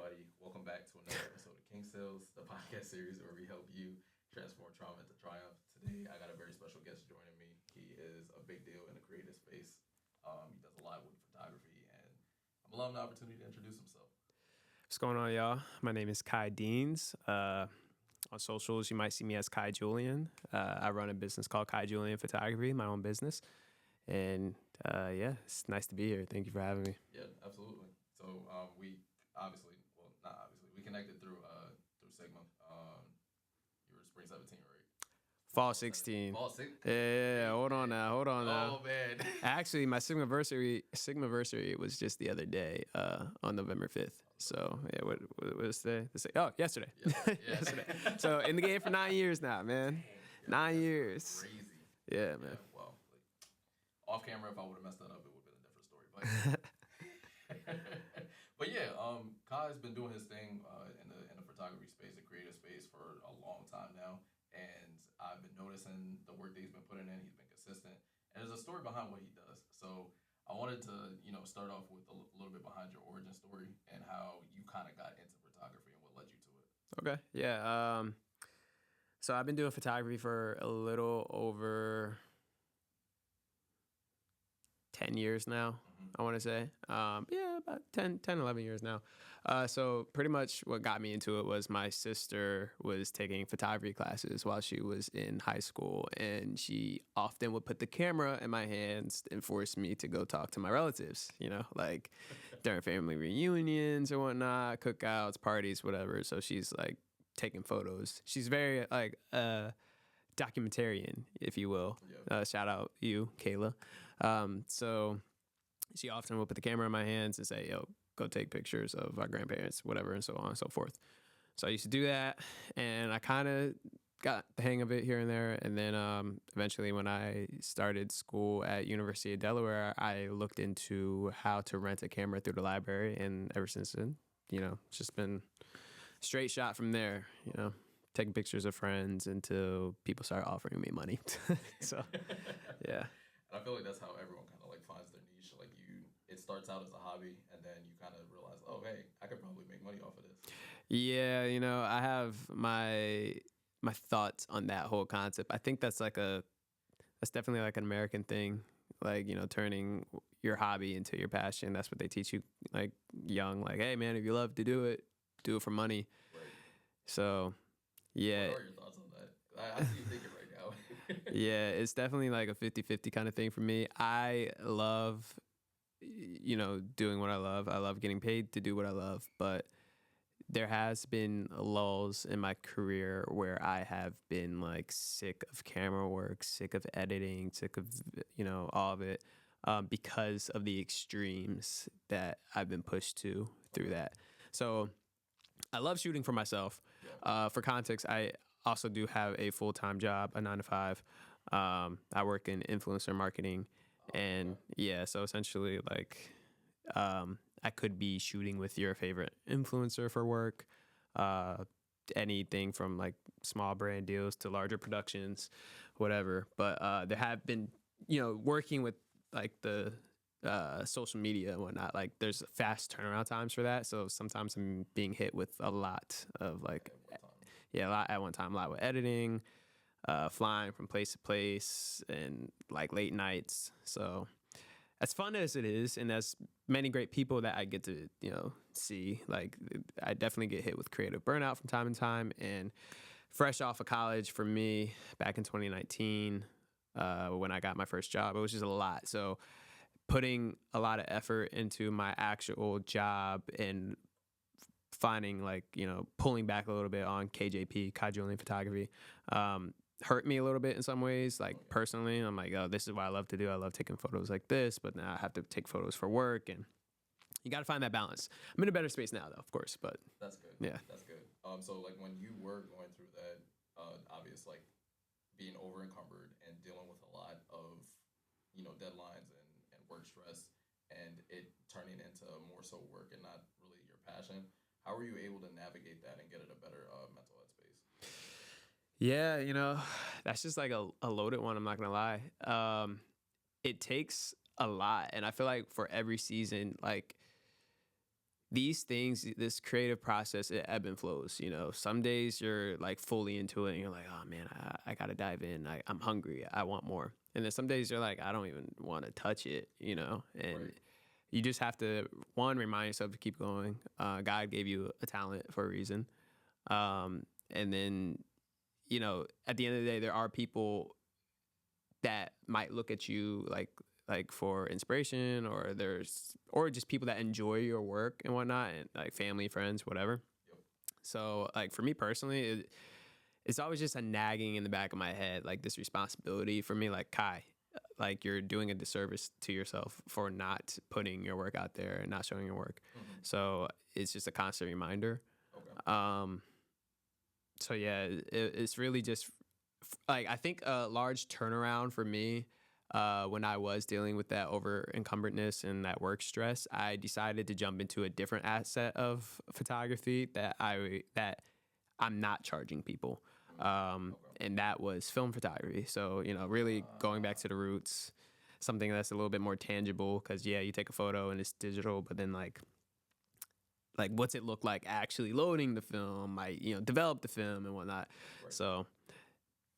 everybody. Welcome back to another episode of King Sales, the podcast series where we help you transform trauma into triumph. Today, I got a very special guest joining me. He is a big deal in the creative space. He does a lot with photography, and I'm allowing the opportunity to introduce himself. What's going on, y'all? My name is Kai Deans. On socials, you might see me as Kai Julian. I run a business called Kai Julian Photography, my own business. And yeah, it's nice to be here. Thank you for having me. Yeah, absolutely. So we not obviously, we connected through Sigma. You were Spring 17, right? Fall 16. Fall 16. Yeah. Hold on now. Oh man. Actually, my Sigmaversary was just the other day, on November 5th. So yeah, what was today? Yesterday. Yeah. Yesterday. So in the game for 9 years now, man. Yeah, 9 years. Crazy. Yeah, man. Yeah, well, off camera, if I would have messed that up, it would have been a different story. But yeah, Kai's been doing his thing in the photography space, the creative space, for a long time now, and I've been noticing the work that he's been putting in. He's been consistent, and there's a story behind what he does. So I wanted to, start off with a little bit behind your origin story and how you kind of got into photography and what led you to it. Okay. Yeah. So I've been doing photography for a little over 10 years now, I want to say. Yeah, about 10, 11 years now. So pretty much what got me into it was my sister was taking photography classes while she was in high school, and she often would put the camera in my hands and force me to go talk to my relatives, like during family reunions or whatnot, cookouts, parties, whatever. So she's like taking photos. She's very like documentarian, if you will. Yep. Shout out you, Kayla. So she often would put the camera in my hands and say, yo, go take pictures of our grandparents, whatever, and so on and so forth. So I used to do that, and I kind of got the hang of it here and there. And then eventually when I started school at University of Delaware, I looked into how to rent a camera through the library. And ever since then, it's just been straight shot from there, taking pictures of friends until people start offering me money. So, yeah. And I feel like that's how everyone kind of like finds their niche. Like it starts out as a hobby, and then you kind of realize, oh, hey, I could probably make money off of this. Yeah, I have my thoughts on that whole concept. I think that's definitely like an American thing. Like, turning your hobby into your passion. That's what they teach you like young. Like, hey man, if you love to do it for money. Right. So, yeah. What are your thoughts on that? I see you thinking right now. Yeah, it's definitely like a 50-50 kind of thing for me. I love, doing what I love. I love getting paid to do what I love. But there has been lulls in my career where I have been like sick of camera work, sick of editing, sick of, all of it, because of the extremes that I've been pushed to through that. So I love shooting for myself. Yeah. For context, I also do have a full-time job, a 9-to-5. I work in influencer marketing, and yeah, so essentially like I could be shooting with your favorite influencer for work, anything from like small brand deals to larger productions, whatever. But there have been, working with like the social media and whatnot, like there's fast turnaround times for that. So sometimes I'm being hit with a lot of like, a lot at one time, a lot with editing, flying from place to place, and like late nights. So as fun as it is, and as many great people that I get to, see, like I definitely get hit with creative burnout from time to time. And fresh off of college for me back in 2019, when I got my first job, it was just a lot. So putting a lot of effort into my actual job and finding like, pulling back a little bit on KJP, Kai Julian Photography, hurt me a little bit in some ways. Like personally, I'm like, oh, this is what I love to do. I love taking photos like this, but now I have to take photos for work, and you got to find that balance. I'm in a better space now though, of course, but that's good. Yeah. That's good. So like when you were going through that, obvious, like being over encumbered and dealing with a lot of, deadlines and work stress, and it turning into more so work and not really your passion, how were you able to navigate that and get in a better mental headspace? Yeah, that's just like a loaded one. I'm not going to lie. It takes a lot. And I feel like for every season, like these things, this creative process, it ebb and flows. You know, some days you're like fully into it and you're like, oh man, I got to dive in. I'm hungry. I want more. And then some days you're like, I don't even want to touch it, you know? And Right. you just have to, one, remind yourself to keep going. God gave you a talent for a reason. And then, you know, at the end of the day, there are people that might look at you like for inspiration, or just people that enjoy your work and whatnot, and like family, friends, whatever. Yep. So like for me personally, it's always just a nagging in the back of my head, like this responsibility for me, like Kai, like you're doing a disservice to yourself for not putting your work out there and not showing your work. Mm-hmm. So it's just a constant reminder. Okay. So yeah, it's really just like I think a large turnaround for me when I was dealing with that over encumbredness and that work stress, I decided to jump into a different asset of photography that I'm not charging people, Okay. and that was film photography. So you know, really going back to the roots, something that's a little bit more tangible. Because yeah, you take a photo and it's digital, but then like what's it look like actually loading the film, like you know, develop the film and whatnot. Right. So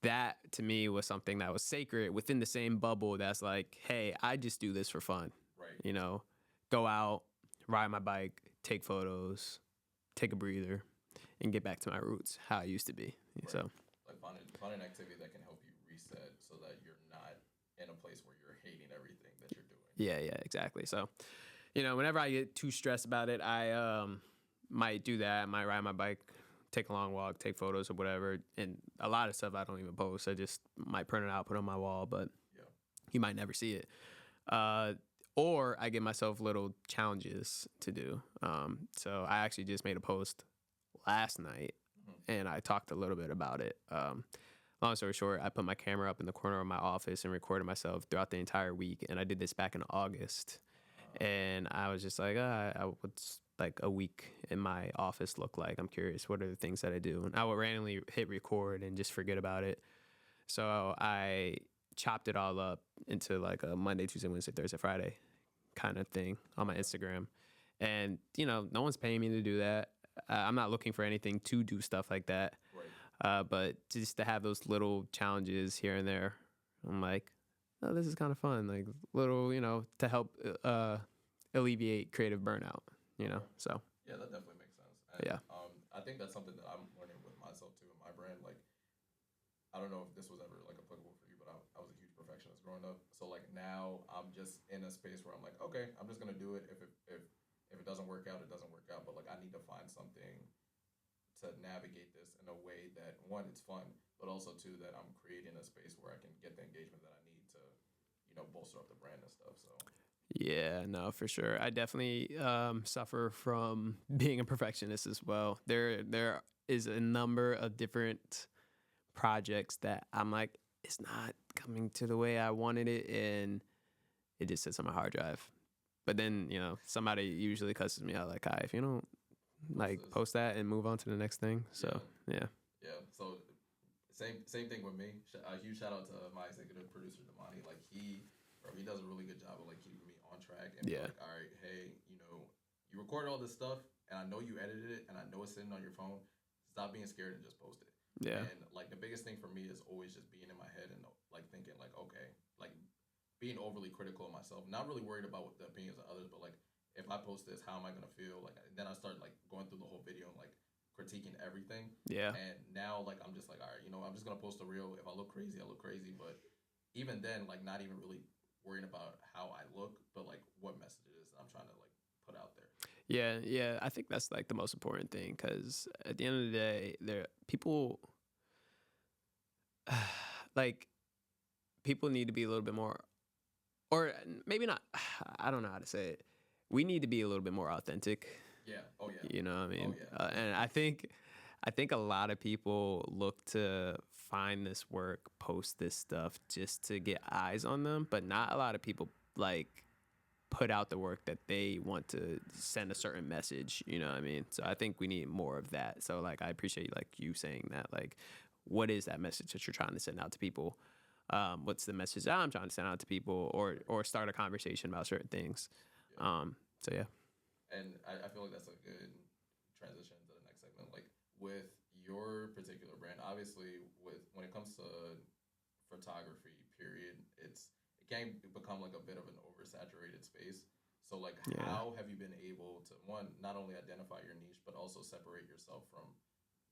that to me was something that was sacred within the same bubble that's like, hey, I just do this for fun. Right. You know, go out, ride my bike, take photos, take a breather, and get back to my roots, how I used to be. Right. So Like find an activity that can help you reset so that you're not in a place where you're hating everything that you're doing. yeah, exactly. So, you know, whenever I get too stressed about it, I might do that. I might ride my bike, take a long walk, take photos or whatever. And a lot of stuff I don't even post. I just might print it out, put it on my wall, but Yeah. you might never see it. Or I give myself little challenges to do. So I actually just made a post last night and I talked a little bit about it. Long story short, I put my camera up in the corner of my office and recorded myself throughout the entire week. And I did this back in August. And I was just like, what's like a week in my office look like? I'm curious. What are the things that I do? And I would randomly hit record and just forget about it. So I chopped it all up into like a Monday, Tuesday, Wednesday, Thursday, Friday kind of thing on my Instagram. And, you know, no one's paying me to do that. I'm not looking for anything to do stuff like that. Right. But just to have those little challenges here and there, I'm like, oh, this is kind of fun. Like little, you know, to help alleviate creative burnout, you know? So, Yeah, that definitely makes sense. And, yeah. I think that's something that I'm learning with myself too in my brand. Like, I don't know if this was ever like applicable for you, but I was a huge perfectionist growing up. So like now I'm just in a space where I'm like, okay, I'm just gonna do it. If it doesn't work out, it doesn't work out. But like I need to find something to navigate this in a way that one, it's fun, but also two, that I'm creating a space where I can get the engagement that I need to, you know, bolster up the brand and stuff. So Yeah, no, for sure. I definitely suffer from being a perfectionist as well. There is a number of different projects that I'm like, it's not coming to the way I wanted it, and it just sits on my hard drive. But then, you know, somebody usually cusses me out like, "Hi, if you don't like this. post that and move on to the next thing." So, yeah. Yeah. So same thing with me. A huge shout out to my executive producer Damani. Like he does a really good job of like keeping me on track and Yeah. like, all right, hey, you know, you recorded all this stuff and I know you edited it and I know it's sitting on your phone. Stop being scared and just post it. Yeah. And like the biggest thing for me is always just being in my head and like thinking like, okay, like being overly critical of myself, not really worried about what the opinions of others, but like if I post this, how am I gonna feel? Like then I start like going through the whole video and like critiquing everything. Yeah. And now like I'm just like, all right, you know, I'm just gonna post a reel. If I look crazy, I look crazy. But even then, like not even really worrying about how I look, but like what message it is I'm trying to like put out there. Yeah. I think that's like the most important thing because at the end of the day, there people like people need to be a little bit more, or maybe not. I don't know how to say it. We need to be a little bit more authentic. Yeah. Oh yeah. You know what I mean? Oh, yeah. And I think a lot of people look to find this work, post this stuff just to get eyes on them, but not a lot of people like put out the work that they want to send a certain message. You know what I mean? So I think we need more of that. So like I appreciate like you saying that. Like, what is that message that you're trying to send out to people? What's the message that I'm trying to send out to people, or start a conversation about certain things? So yeah. And I feel like that's a good transition to the next segment. Like with your particular brand, obviously, with when it comes to photography, period, it can become like a bit of an oversaturated space. So like, Yeah. how have you been able to one not only identify your niche but also separate yourself from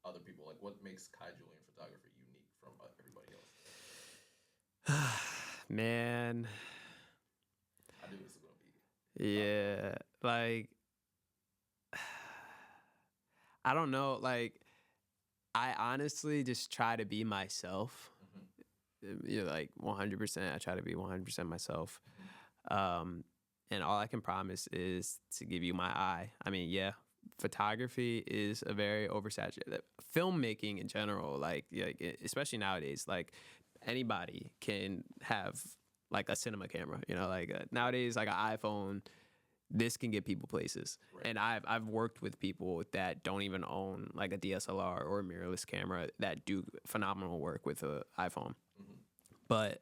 other people? Like, what makes Kai Julian photography unique from everybody else? Man, I knew this was gonna be top notch. yeah, like I don't know, like I honestly just try to be myself. Mm-hmm, You know, like 100%. I try to be 100% myself. mm-hmm, Um, and all I can promise is to give you my eye. I mean, yeah, photography is a very oversaturated. Filmmaking in general, like, yeah, especially nowadays, like anybody can have like a cinema camera. You know, like nowadays, like an iPhone, this can get people places. right. And I've worked with people that don't even own like a DSLR or a mirrorless camera that do phenomenal work with an iPhone. Mm-hmm, But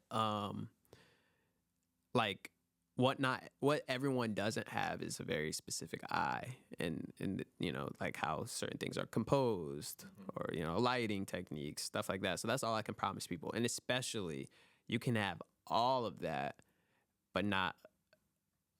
like what everyone doesn't have is a very specific eye, and you know, like how certain things are composed, mm-hmm. or you know, lighting techniques, stuff like that. So that's all I can promise people. And especially you can have all of that but not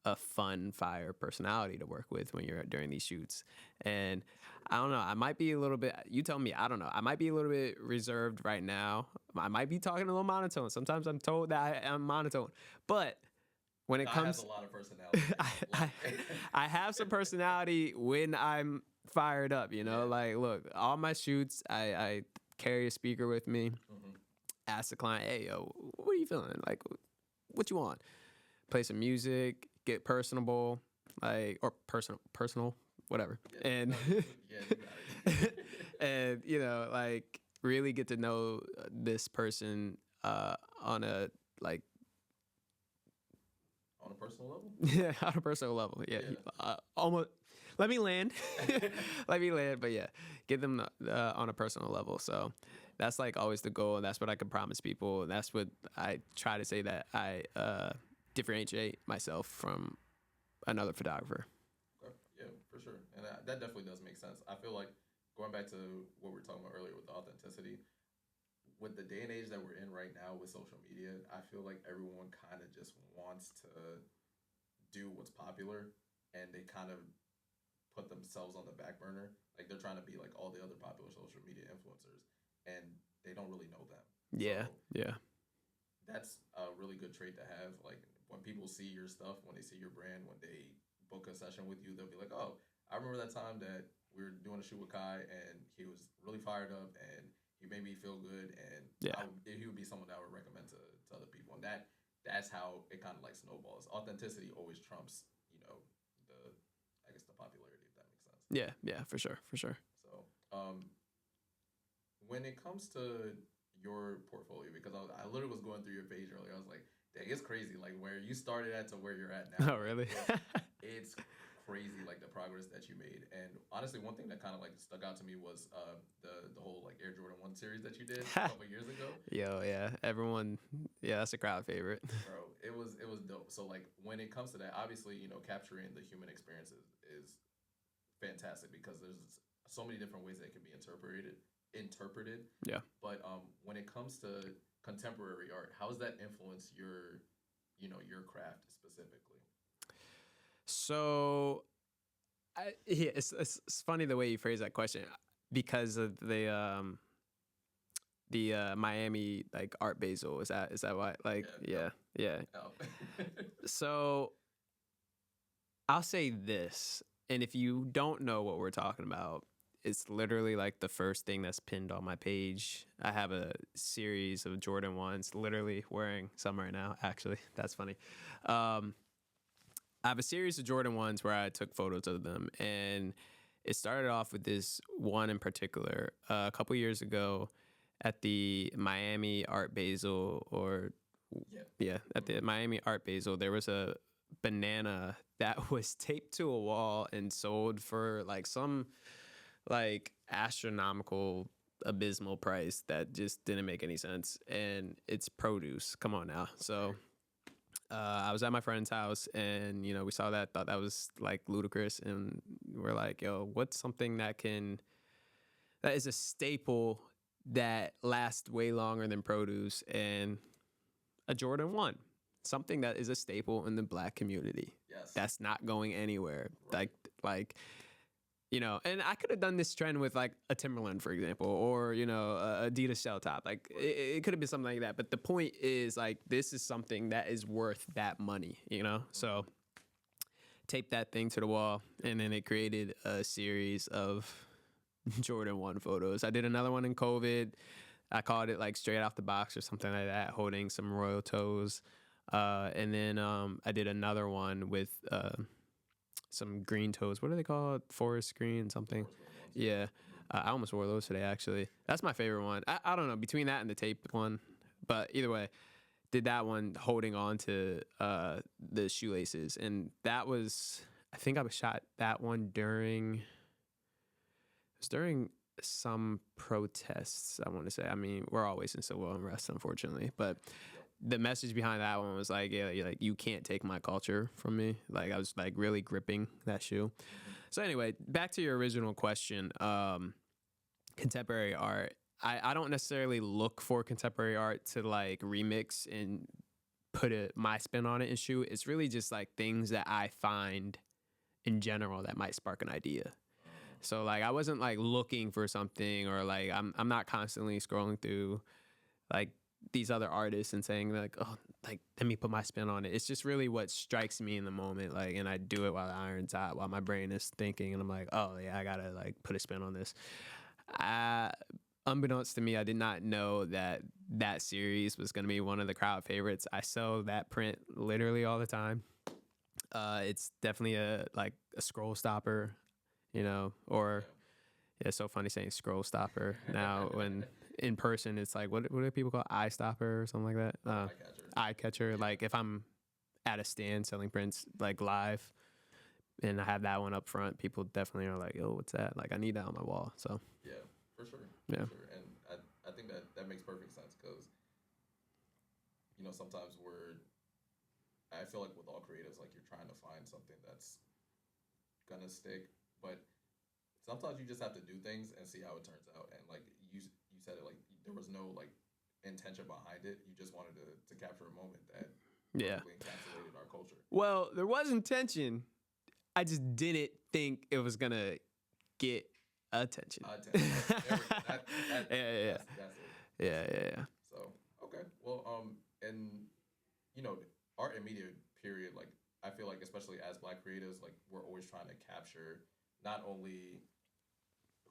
a fun fire personality to work with when you're during these shoots. And I don't know, I might be a little bit, you tell me, I don't know, I might be a little bit reserved right now. I might be talking a little monotone. Sometimes I'm told that I'm monotone. But when it Kai has comes a lot of personality. I, I, I have some personality when I'm fired up, you know. Yeah. Like, look, all my shoots, I carry a speaker with me, Mm-hmm. ask the client, hey, yo, what are you feeling? Like, what you want? Play some music, get personable, like, or personal, whatever. Yeah, And no, yeah, you got it. and you know, like really get to know this person on a like On a personal level. yeah, on a personal level. Yeah, Yeah. almost. Let me land. Let me land. But yeah, get them on a personal level. So that's like always the goal, and that's what I can promise people. And that's what I try to say, that I differentiate myself from another photographer. Okay. Yeah, for sure, and that definitely does make sense. I feel like going back to what we were talking about earlier with the authenticity, with the day and age that we're in right now with social media, I feel like everyone kind of just wants to do what's popular, and they kind of put themselves on the back burner. Like they're trying to be like all the other popular social media influencers, and they don't really know them. Yeah, So yeah, that's a really good trait to have. Like when people see your stuff, when they see your brand, when they book a session with you, they'll be like, "Oh, I remember that time that we were doing a shoot with Kai, and he was really fired up, and he made me feel good, and yeah, he would be someone that I would recommend to other people." And that's how it kind of like snowballs. Authenticity always trumps, the I guess the popularity, if that makes sense. yeah, yeah, for sure, for sure. So, when it comes to your portfolio, because I literally was going through your page earlier, I was like, dang, it's crazy, like where you started at to where you're at now. Oh, really? It's crazy, like the progress that you made. And honestly, one thing that kind of like stuck out to me was the whole like Air Jordan 1 series that you did a couple years ago. Yo, yeah, everyone, yeah, that's a crowd favorite. Bro, it was dope. So like when it comes to that, obviously, capturing the human experiences is fantastic because there's so many different ways that it can be interpreted. Yeah. But when it comes to contemporary art, how has that influenced your craft specifically? So, yeah, it's funny the way you phrase that question, because of the Miami like Art Basel. Is that why? Like, Yeah, yeah. no. So I'll say this, and if you don't know what we're talking about, it's literally like the first thing that's pinned on my page. I have a series of Jordan 1s, literally wearing some right now, actually. That's funny. I have a series of Jordan 1s where I took photos of them, and it started off with this one in particular. A couple years ago at the Miami Art Basel, or yeah, at the Miami Art Basel, there was a banana that was taped to a wall and sold for like some like astronomical abysmal price that just didn't make any sense. And it's produce, come on now. So I was at my friend's house, and we saw that, thought that was like ludicrous, and we're like, yo, what's something that is a staple that lasts way longer than produce? And a Jordan 1, something that is a staple in the Black community. Yes. That's not going anywhere. Right. And I could have done this trend with like a Timberland, for example, or a Adidas shell top. Like it could have been something like that. But the point is, like, this is something that is worth that money. So tape that thing to the wall, and then it created a series of Jordan 1 photos. I did another one in COVID. I called it like straight off the box or something like that, holding some royal toes. And then I did another one with some green toes. What are they called? Forest green something. Yeah. I almost wore those today, actually. That's my favorite one. I don't know, between that and the tape one. But either way, did that one holding on to the shoelaces. And that was, I think I shot that one during some protests, I want to say. I mean, we're always in civil unrest, unfortunately. But the message behind that one was like, yeah, like, you can't take my culture from me. Like, I was like really gripping that shoe. So anyway, back to your original question, contemporary art. I don't necessarily look for contemporary art to like remix and put my spin on it and shoot. It's really just like things that I find in general that might spark an idea. So like I wasn't like looking for something, or like I'm not constantly scrolling through like these other artists and saying like, oh, like let me put my spin on it. It's just really what strikes me in the moment, like, and I do it while the iron's hot, while my brain is thinking, and I'm like, oh yeah, I gotta like put a spin on this. Unbeknownst to me, I did not know that series was gonna be one of the crowd favorites. I sell that print literally all the time. It's definitely a scroll stopper, or yeah, it's so funny saying scroll stopper now when in person it's like, what do people call it? Eye stopper or something like that? Eye catcher. Like if I'm at a stand selling prints like live and I have that one up front, people definitely are like, yo, what's that? Like I need that on my wall. So yeah, for sure. Yeah. For sure. And I think that makes perfect sense, because sometimes I feel like with all creatives, like you're trying to find something that's gonna stick, but sometimes you just have to do things and see how it turns out. And like you said it, like there was no like intention behind it. You just wanted to capture a moment that encapsulated our culture. Well, there was intention. I just didn't think it was gonna get attention. Yeah. So okay, well, and art and media period, like I feel like especially as Black creatives, like we're always trying to capture not only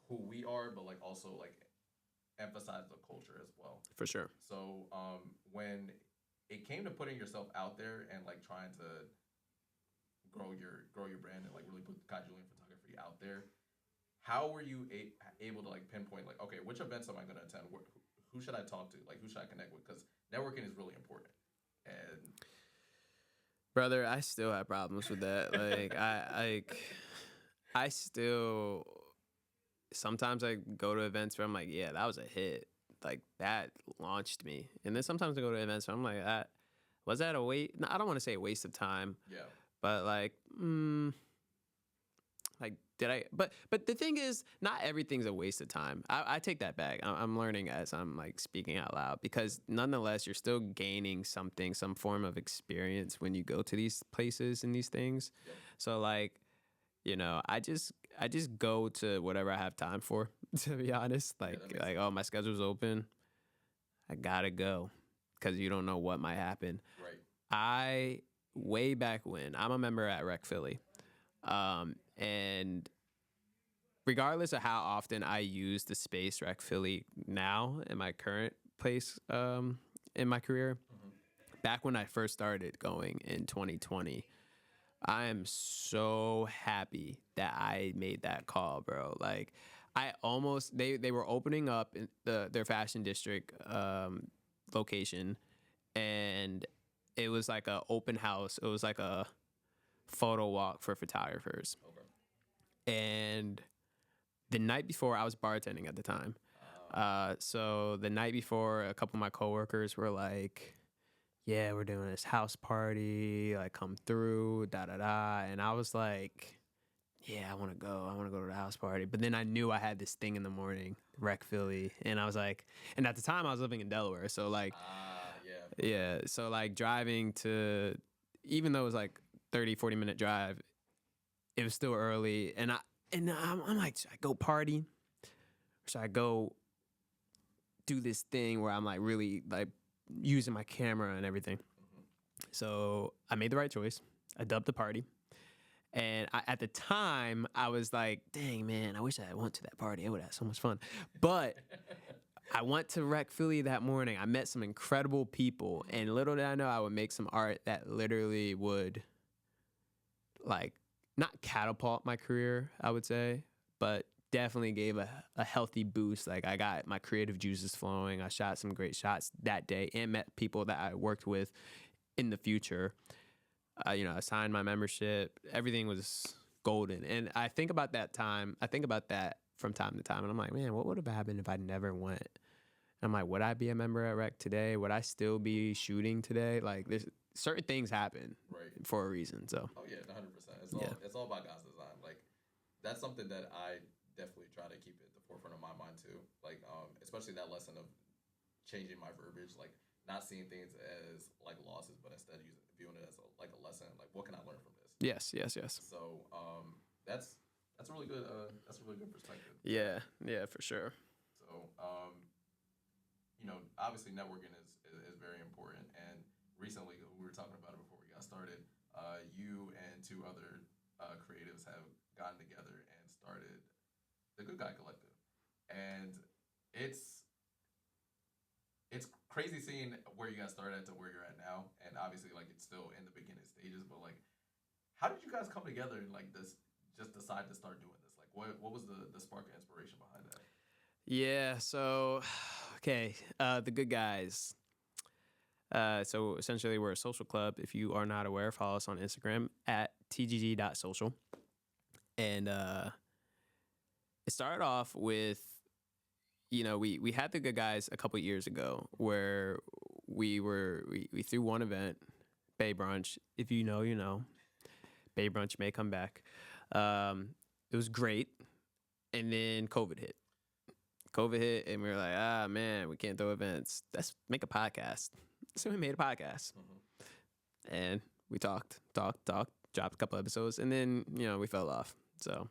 who we are, but like also like emphasize the culture as well. For sure. So when it came to putting yourself out there and like trying to grow your brand and like really put Kai Julian photography out there, how were you able to like pinpoint like, okay, which events am I going to attend? Who should I talk to? Like who should I connect with? Because networking is really important. And brother, I still have problems with that. Like I still sometimes I go to events where I'm like, yeah, that was a hit. Like that launched me. And then sometimes I go to events where I'm like, was that a waste? No, I don't want to say a waste of time. Yeah. But like, like did I? But the thing is, not everything's a waste of time. I take that back. I'm learning as I'm like speaking out loud, because nonetheless, you're still gaining something, some form of experience when you go to these places and these things. Yep. So like, I just go to whatever I have time for. To be honest, like oh, my schedule's open, I gotta go, because you don't know what might happen. Right. Way back when, I'm a member at Rec Philly. And regardless of how often I use the space Rec Philly now in my current place in my career, back when I first started going in 2020, I am so happy that I made that call, bro. Like I almost, they were opening up in their fashion district location, and it was like a open house. It was like a photo walk for photographers. Okay. And the night before, I was bartending at the time. So the night before, a couple of my coworkers were like, yeah, we're doing this house party, like come through, da da da. And I was like, yeah, I want to go. I want to go to the house party. But then I knew I had this thing in the morning, Rec Philly. And I was like, and at the time I was living in Delaware. So like, Yeah. yeah. So like driving to, even though it was like 30, 40 minute drive, it was still early. I'm like, should I go party? Or should I go do this thing where I'm like really like using my camera and everything? So I made the right choice. I dubbed the party. And at the time, I was like, dang, man, I wish I went to that party. I would have so much fun. But I went to Rec Philly that morning. I met some incredible people. And little did I know I would make some art that literally would, like, not catapult my career, I would say, but definitely gave a healthy boost. Like, I got my creative juices flowing. I shot some great shots that day and met people that I worked with in the future. I signed my membership. Everything was golden. And I think about that time. I think about that from time to time. And I'm like, man, what would have happened if I never went? And I'm like, would I be a member at Rec today? Would I still be shooting today? Like, there's certain things happen for a reason. So. Oh yeah, 100%. It's all about God's design. Like, that's something that I definitely try to keep at the forefront of my mind too. Like, especially that lesson of changing my verbiage, like not seeing things as like losses, but instead viewing it as a lesson. Like, what can I learn from this? Yes. So, that's a really good perspective. Yeah, for sure. So, obviously networking is very important. And recently, we were talking about it before we got started. You and two other creatives have gotten together and started the Good Guy Collective, and it's crazy seeing where you guys started to where you're at now, and obviously like it's still in the beginning stages. But like, how did you guys come together and like this just decide to start doing this? Like, what was the spark of inspiration behind that? Yeah. So, okay, the Good Guys. So essentially, we're a social club. If you are not aware, follow us on Instagram at tgg.social. And it started off with, we had the Good Guys a couple years ago where we threw one event, Bay Brunch. If you know, you know. Bay Brunch may come back. It was great. And then COVID hit. And we were like, man, we can't throw events. Let's make a podcast. So we made a podcast. Mm-hmm. And we talked, dropped a couple episodes, and then, we fell off. So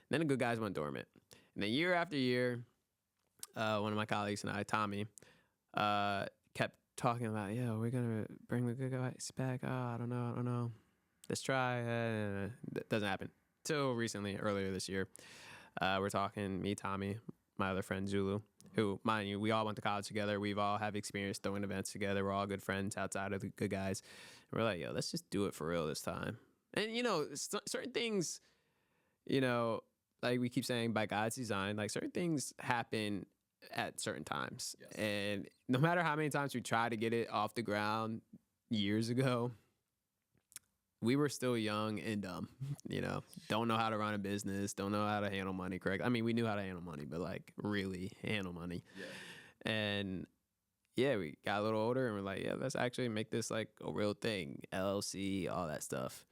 then the Good Guys went dormant. And then year after year, one of my colleagues and I, Tommy, kept talking about, we're going to bring the Good Guys back. Oh, I don't know. Let's try. That doesn't happen. Till recently, earlier this year, we're talking, me, Tommy, my other friend, Zulu, who, mind you, we all went to college together. We've all have experience throwing events together. We're all good friends outside of the Good Guys. And we're like, let's just do it for real this time. And, certain things, like we keep saying, by God's design, like certain things happen at certain times. Yes. And no matter how many times we try to get it off the ground years ago, we were still young and dumb, don't know how to run a business, don't know how to handle money correctly. I mean, we knew how to handle money, but like really handle money. Yeah. And we got a little older and we're like, let's actually make this like a real thing, LLC, all that stuff.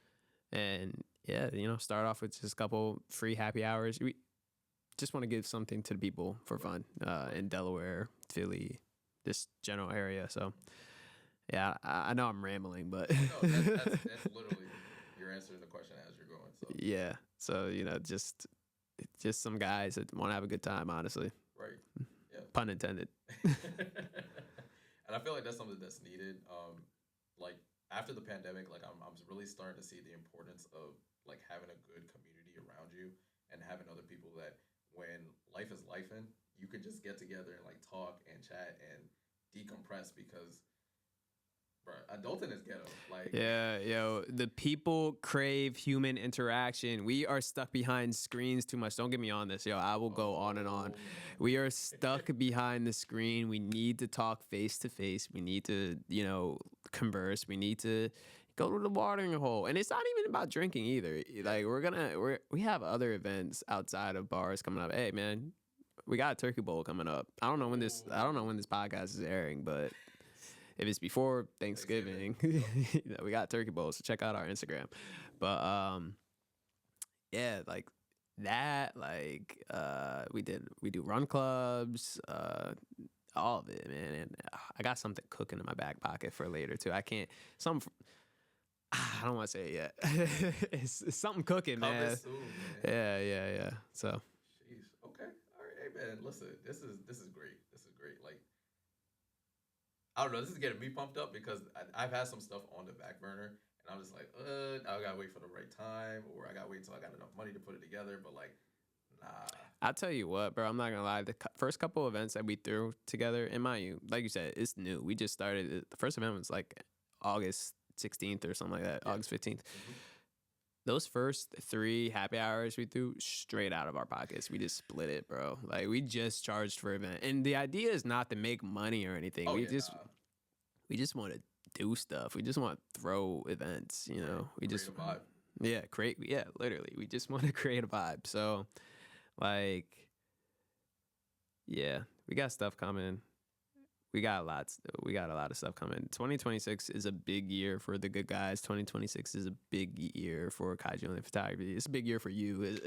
And start off with just a couple free happy hours. We just want to give something to the people for fun in Delaware, Philly, this general area. So yeah, I know I'm rambling, but no, that's literally you're answering the question as you're going. So yeah, so just some guys that want to have a good time, honestly. Right. Yeah. Pun intended. And I feel like that's something that's needed. Like after the pandemic, like I'm really starting to see the importance of like having a good community around you and having other people that when life is lifing, you could just get together and like talk and chat and decompress because. Bro, adulting is ghetto. Like, the people crave human interaction. We are stuck behind screens too much. Don't get me on this, I will go on and on. We are stuck behind the screen. We need to talk face to face. We need to, converse. We need to go to the watering hole. And it's not even about drinking either. Like we have other events outside of bars coming up. Hey, man, we got a turkey bowl coming up. I don't know when this podcast is airing, but If it's before Thanksgiving, we got turkey bowls. So check out our Instagram. But yeah, like that, like we do run clubs, all of it, man. And I got something cooking in my back pocket for later too. I can't some. I don't want to say it yet. It's something cooking, man. Soon, man. Yeah. So. Jeez. Okay. All right. Hey, man. Listen. This is great. This is great. Like, I don't know. This is getting me pumped up because I've had some stuff on the back burner, and I'm just like, I gotta wait for the right time, or I gotta wait until I got enough money to put it together. But like, nah. I'll tell you what, bro. I'm not gonna lie. The first couple events that we threw together, in my, like you said, it's new. We just started it. The first event was like August 16th or something like that, August 15th. Mm-hmm. Those first 3 happy hours we threw straight out of our pockets. We just split it, bro. Like, we just charged for event. And the idea is not to make money or anything. We just want to do stuff. We just want to throw events, you know. We create just a vibe. Yeah, literally. We just want to create a vibe. So, like, yeah, we got stuff coming. We got a lot of stuff coming. 2026 is a big year for the good guys. 2026 is a big year for Kai Julian Photography. It's a big year for you.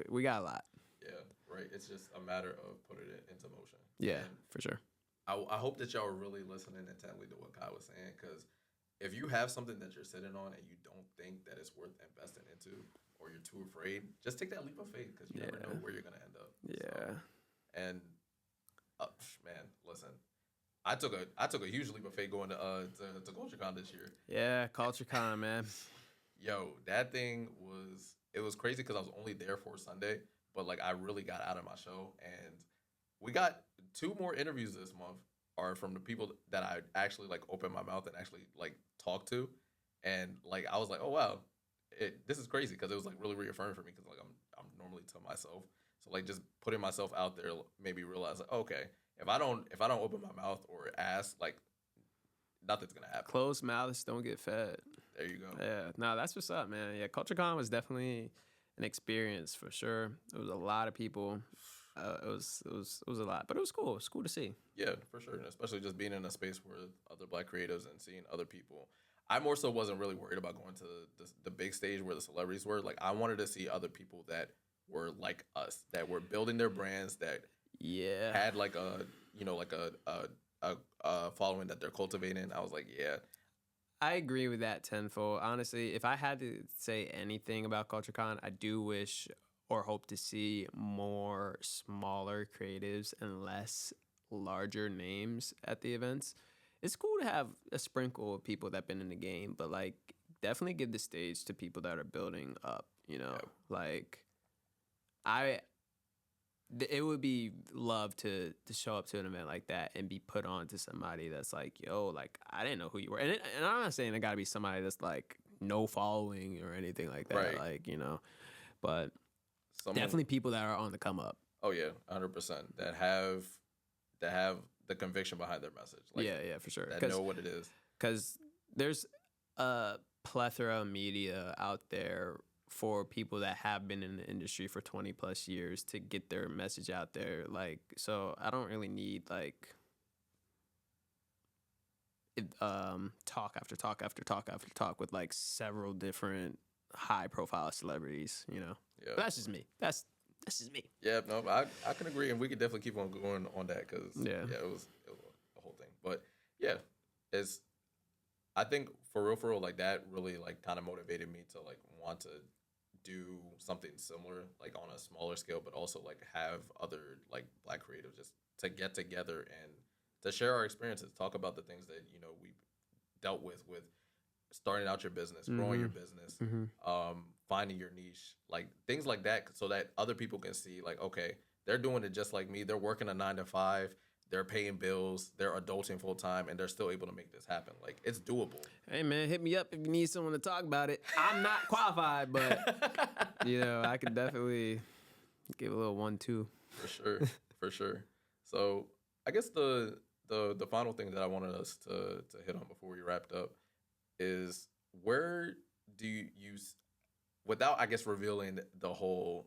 We got a lot. Yeah, right. It's just a matter of putting it into motion. Yeah, for sure. I hope that y'all are really listening intently to what Kai was saying, because if you have something that you're sitting on and you don't think that it's worth investing into, or you're too afraid, just take that leap of faith, because you never know where you're going to end up. Yeah. So, and, man, listen. I took a huge leap of faith going to CultureCon this year. Yeah, CultureCon, man. Yo, that thing was crazy because I was only there for Sunday, but like I really got out of my show, and we got 2 more interviews this month are from the people that I actually like opened my mouth and actually like talked to, and like I was like, oh wow, this is crazy, because it was like really reaffirming for me, because like I'm normally to myself, so like just putting myself out there made me realize like, okay. If I don't open my mouth or ask, like, nothing's gonna happen. Closed mouths don't get fed. There you go. Yeah, no, that's what's up, man. Yeah, CultureCon was definitely an experience for sure. It was a lot of people. It was a lot, but it was cool. It's cool to see. Yeah, for sure, and especially just being in a space where other Black creatives and seeing other people. I more so wasn't really worried about going to the big stage where the celebrities were. Like, I wanted to see other people that were like us, that were building their brands, that had like a following that they're cultivating. I was like, yeah. I agree with that tenfold. Honestly, if I had to say anything about CultureCon, I do wish or hope to see more smaller creatives and less larger names at the events. It's cool to have a sprinkle of people that've been in the game, but like definitely give the stage to people that are building up, you know. Yep. Like it would be love to show up to an event like that and be put on to somebody that's like, yo, like, I didn't know who you were. And I'm not saying it got to be somebody that's like no following or anything like that. Right. Like, you know, but definitely people that are on the come up. Oh yeah, 100%. That have the conviction behind their message. Like, yeah, for sure. That know what it is. Because there's a plethora of media out there for people that have been in the industry for 20 plus years to get their message out there. Like, so I don't really need like talk after talk after talk after talk with like several different high profile celebrities, you know. Yeah. But that's just me. That's just me. Yeah, no, I can agree, and we could definitely keep on going on that, because it was a whole thing. But yeah, I think for real, like that really like kind of motivated me to like want to do something similar, like on a smaller scale, but also like have other like Black creatives just to get together and to share our experiences, talk about the things that, you know, we dealt with starting out your business, growing your business, finding your niche, like things like that, so that other people can see like, okay, they're doing it just like me. They're working a 9 to 5. They're paying bills, they're adulting full time, and they're still able to make this happen. Like, it's doable. Hey, man, hit me up if you need someone to talk about it. I'm not qualified, but, you know, I can definitely give a little 1-2. For sure. So, I guess the final thing that I wanted us to hit on before we wrapped up is, where do you without, I guess, revealing the whole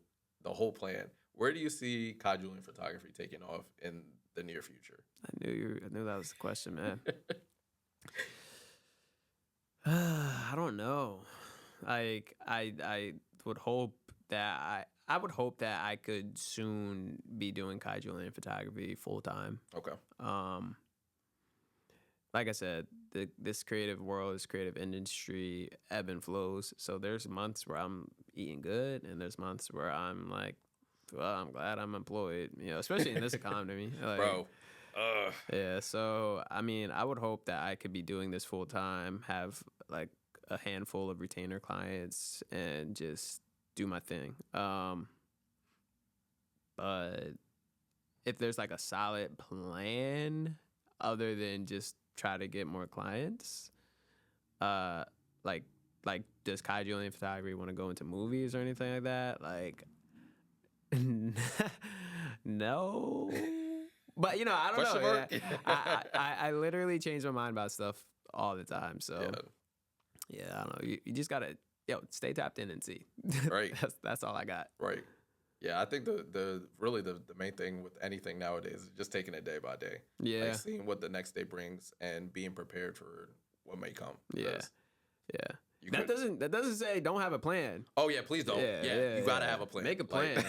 plan, where do you see Kai Julian Photography taking off in the near future? I knew that was the question, man. I don't know. Like I would hope that I would hope that I could soon be doing Kai Julian photography full time. Okay. Um, like I said, this creative world, this creative industry ebb and flows. So there's months where I'm eating good, and there's months where I'm like, well, I'm glad I'm employed. You know, especially in this economy, like, Bro. yeah. So I mean, I would hope that I could be doing this full time, have like a handful of retainer clients, and just do my thing. But if there's like a solid plan other than just try to get more clients, uh, like does Kai Julian photography want to go into movies or anything like that? Like, no. But you know, I don't Question know. mark? Yeah. I literally change my mind about stuff all the time. So yeah, I don't know. You just gotta stay tapped in and see. Right. That's all I got. Right. Yeah, I think the really the main thing with anything nowadays is just taking it day by day. Yeah. Like seeing what the next day brings and being prepared for what may come. Yeah. Yeah. You That doesn't say don't have a plan. Oh yeah, please don't. Yeah, you gotta have a plan. Make a plan.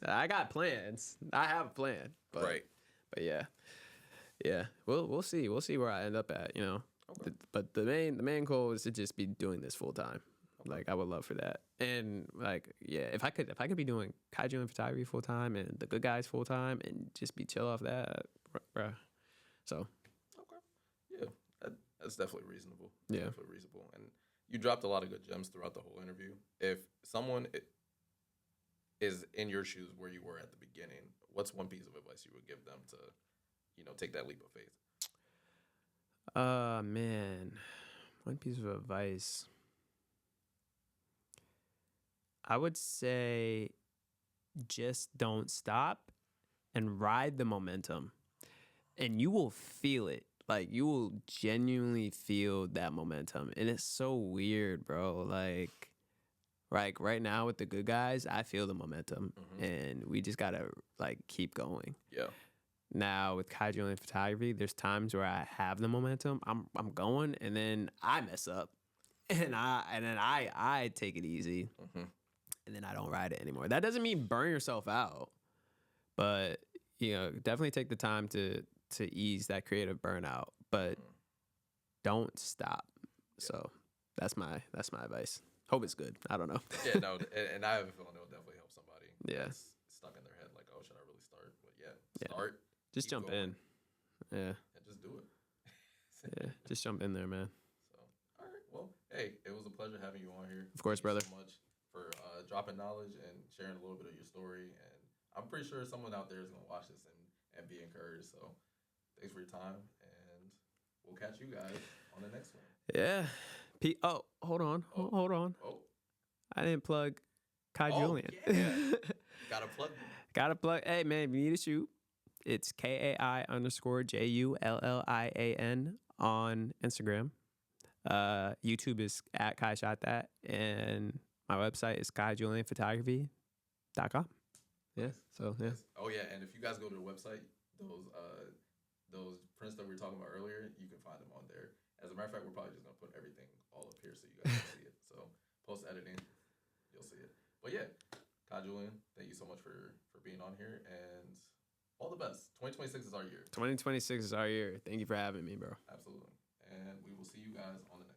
I got plans. I have a plan. But, Right. But yeah. We'll see. We'll see where I end up at. You know. Okay. But the main goal is to just be doing this full time. Like I would love for that. And like if I could be doing Kai Julian photography full time and the Good Guys full time and just be chill off that, bruh. So. Okay. Yeah, that's definitely reasonable. Yeah. Definitely reasonable. And you dropped a lot of good gems throughout the whole interview. If someone is in your shoes where you were at the beginning, what's one piece of advice you would give them to, take that leap of faith? Man, one piece of advice. I would say just don't stop and ride the momentum, and you will feel it. Like you will genuinely feel that momentum, and it's so weird, bro. Like right now with the Good Guys, I feel the momentum, and we just gotta like keep going. Yeah. Now with Kai Julian photography, there's times where I have the momentum, I'm going, and then I mess up, and then I take it easy, and then I don't ride it anymore. That doesn't mean burn yourself out, but definitely take the time to ease that creative burnout, but don't stop. So that's my advice. Hope it's good. I don't know. Yeah, no, and I have a feeling it'll definitely help somebody. Yeah. That's stuck in their head, like, oh, should I really start? But start. Just jump in. Yeah. And just do it. Yeah. Just jump in there, man. So, all right. Well, hey, it was a pleasure having you on here. Of course, Thank brother. you so much for dropping knowledge and sharing a little bit of your story. And I'm pretty sure someone out there is going to watch this and be encouraged. So thanks for your time. And we'll catch you guys on the next one. Yeah. Hold on. Hold on. Oh. I didn't plug Kai Julian. Yeah. Gotta plug. Gotta plug. Hey, man, if you need a shoot, it's KAI_JULLIAN on Instagram. YouTube is at Kai Shot That. And my website is KaiJulianPhotography.com. Yeah. So, yeah. Oh, yeah. And if you guys go to the website, those prints that we were talking about earlier, you can find them on there. As a matter of fact, we're probably just going to put everything all up here so you guys can see it. So post-editing, you'll see it. But yeah, Kai Julian, thank you so much for being on here, and all the best. 2026 is our year. 2026 is our year. Thank you for having me, bro. Absolutely. And we will see you guys on the next